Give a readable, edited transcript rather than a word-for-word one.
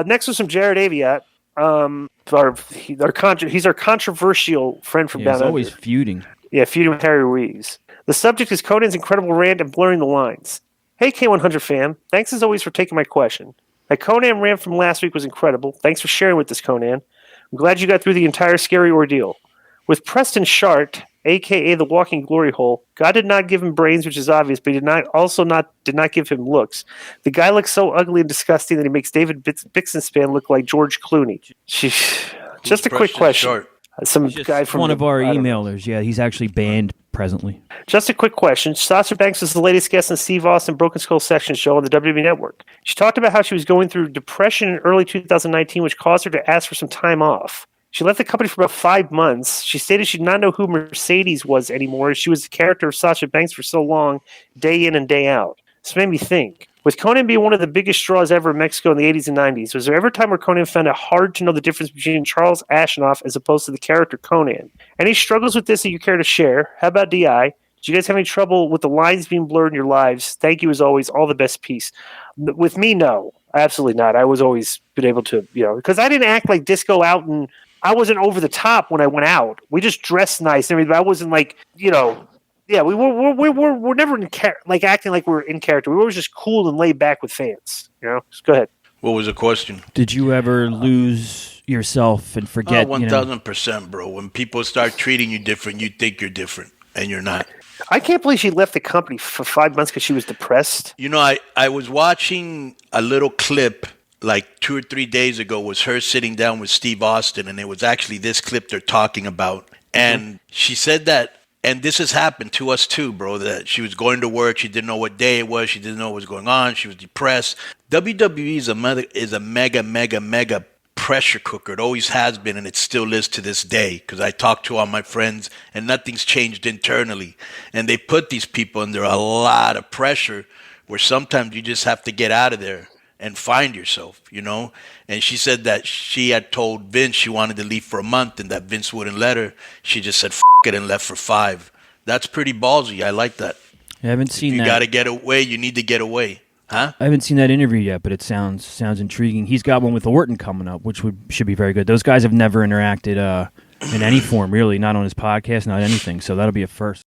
Next was from Jared Aviat. He's our controversial friend from down He's under. always feuding. Yeah, feuding with Harry Ruiz. The subject is Konnan's incredible rant and blurring the lines. Hey, K100 fam. Thanks as always for taking my question. That Konnan rant from last week was incredible. Thanks for sharing with us, Konnan. I'm glad you got through the entire scary ordeal. With Preston Shart, a.k.a. the walking glory hole, God did not give him brains, which is obvious, but he did not give him looks. The guy looks so ugly and disgusting that he makes David Bixenspan look like George Clooney. Just a quick question. Short? Some guy from one of our emailers. Yeah, he's actually banned presently. Just a quick question. Sasha Banks was the latest guest on Steve Austin Broken Skull Section show on the WWE Network. She talked about how she was going through depression in early 2019, which caused her to ask for some time off. She left the company for about 5 months. She stated she did not know who Mercedes was anymore. She was the character of Sasha Banks for so long, day in and day out. This made me think. With Konnan being one of the biggest draws ever in Mexico in the 80s and 90s, was there ever a time where Konnan found it hard to know the difference between Charles Ashenoff as opposed to the character Konnan? Any struggles with this that you care to share? How about DI? Did you guys have any trouble with the lines being blurred in your lives? Thank you as always. All the best. Peace. With me, no. Absolutely not. I was always been able to, because I didn't act like disco out and I wasn't over the top when I went out. We just dressed nice and everything. But I wasn't like, yeah, we're never acting like we're in character. We were always just cool and laid back with fans. Just go ahead. What was the question? Did you ever lose yourself and forget? 1,000%, bro. When people start treating you different, you think you're different, and you're not. I can't believe she left the company for 5 months because she was depressed. I was watching a little clip like 2 or 3 days ago. Was her sitting down with Steve Austin, and it was actually this clip they're talking about. And she said that. And this has happened to us too, bro, that she was going to work. She didn't know what day it was. She didn't know what was going on. She was depressed. WWE is a mega pressure cooker. It always has been, and it still is to this day, because I talk to all my friends, and nothing's changed internally. And they put these people under a lot of pressure where sometimes you just have to get out of there and find yourself, And she said that she had told Vince she wanted to leave for a month and that Vince wouldn't let her. She just said, it and left for 5. That's pretty ballsy. I like that. I haven't seen that. You got to get away. You need to get away. Huh? I haven't seen that interview yet, but it sounds intriguing. He's got one with Orton coming up, which should be very good. Those guys have never interacted in any form, really, not on his podcast, not anything. So that'll be a first.